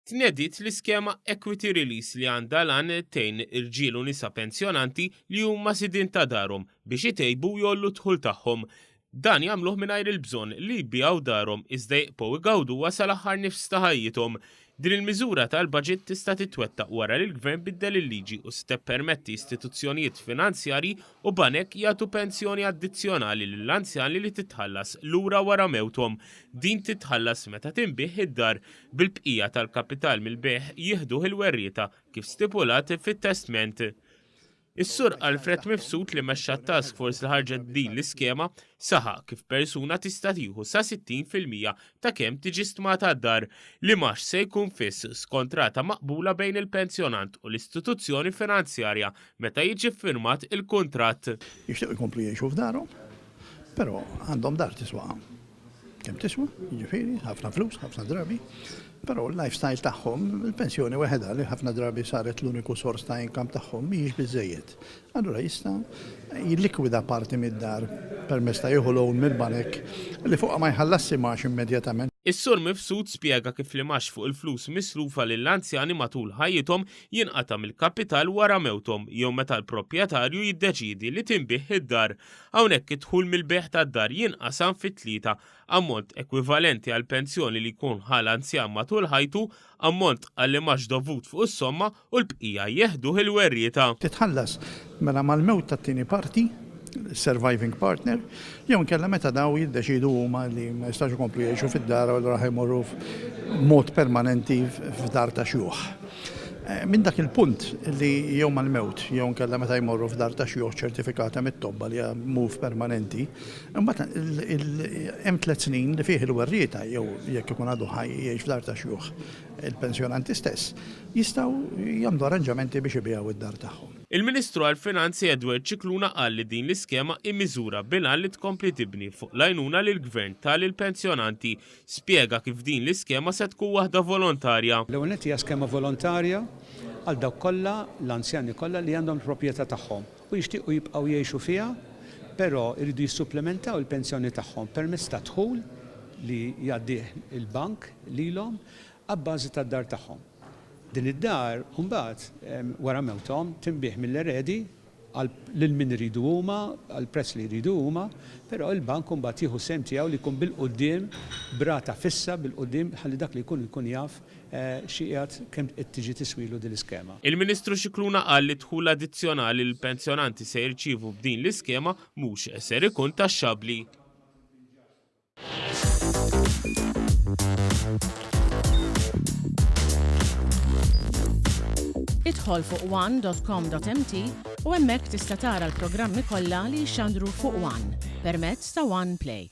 Tnedit l-iskema Equity Release li għandha lan tgħin irġiel u nisa pensjonanti li huma sidin ta' darhom biex itejbu jollu dħul tagħhom. Dan jagħmluh mingħajr il-bżonn li jbigħu darhom iżda jibqgħu igawduha sal-aħħar nifs ta' ħajjithom. Din il-miżura tal-baġit tista' titwettaq wara li l-Gvern biddel il-liġi u se tippermetti istituzzjonijiet finanzjarji u banek jagħtu pensjoni addizzjonali lill-anzjani li titħallas lura wara mewthom. Din titħallas meta tinbih id-dar bil-bqija tal-kapital mill-beħ jieħduh il-werrieta kif stipulat fit-testament. Is-sur Alfred Mifsud li mexxa task force li ħarġet din l-iskema saħaq kif persuna tista' tieħu sa 60% ta' kemm tiġi stmata d-dar li max se jkun fiss skont rata maqbula bejn il-pensjonant u l-istituzzjoni finanzjarja meta jiġi ffirmat il-kuntratt. Jixtiequ jkomplu jgħixu f'darhom, però għandhom dar tiswa kemm tiswa, jiġifieri ħafna flus, ħafna drabi. Però l-lifestyle tagħhom, il-pensjoni waħedha li ħafna drabi saret l-uniku sors ta' income tagħhom mhijiex biżejjed. Allura jista' jillikwida parti mid-dar permezz ta' jieħu loan mill-banek li fuqha ma jħallassi max immedjatament. Is-sur Mifsud spjega kif li max fuq il-flus misrufa lill-anzjani matul ħajjithom jinqatam il-kapital wara mewthom jew meta l-proprjetarju jiddeċiedi li tinbih id-dar. Hawnhekk idħul mill-beħ tad-dar jinqasam fit-tlieta ammont ekwivalenti għal pensjoni li jkun ħal anzjan matul ħajtu, ammont għalli max dovut fuq is-somma u l-bqija jeħduh il-werrieta. Titħallas mela mal-mewt tat-tieni parti, surviving partner, jew inkella meta daw jiddeċidu huma li ma jistax ikomplu jgħixu fid-dar u raħ imorru b'mod permanenti f'dar ta' xjuħ. Minn dak il-punt li jew mal-mewt, jew inkella meta jmorru f'dar ta' xjuħ ċertifikata mit-tobba li hija move permanenti, imbagħad hemm 3 snin li fih il-werrieta jew jekk ikun għadu ħaj jgħix f'dar ta' xjuħ il-pensjonanti stess jistgħu jagħmlu arranġamenti biex ibigħu id-dar tagħhom. Il-Ministru għall-Finanzi Edward Cicluna qal li din l-iskema immiżura bilan li tkompli tibni fuq l-għajnuna li l-Gvern tal-pensjonanti spjega kif din l-iskema se tkun waħda volontarja. L-ewwel hija skema volontarja għal dawk kollha l-anzjani kollha li għandhom proprjetà tagħhom u jixtiequ jibqgħu jgħixu fiha, però jridu jissupplementaw il-pensjoni tagħhom permezz ta' dħul li jgħaddih il-bank lilhom għabbażi tad-dar tagħhom. Din id-dar mbagħad wara mewthom tinbih mill-eredi lil min iridu huma, għall prezz li jridu huma, però il-bank mbagħad jieħu sem tiegħu li jkun bil-quddiem brata fissa bil-quddiem ħalli dak li jkun jaf xi qiegħed kemm qed tiġi tiswilu din l-iskema. Il-Ministru Cicluna qal li dħul addizzjonali l-pensjonanti se jirċievu b'din l-iskema mhux ser ikun taxxabbli. Idħol fuq one.com.mt u hemmhekk tista' tara l-programmi kollha li jxandru fuq One permezz ta' One Play.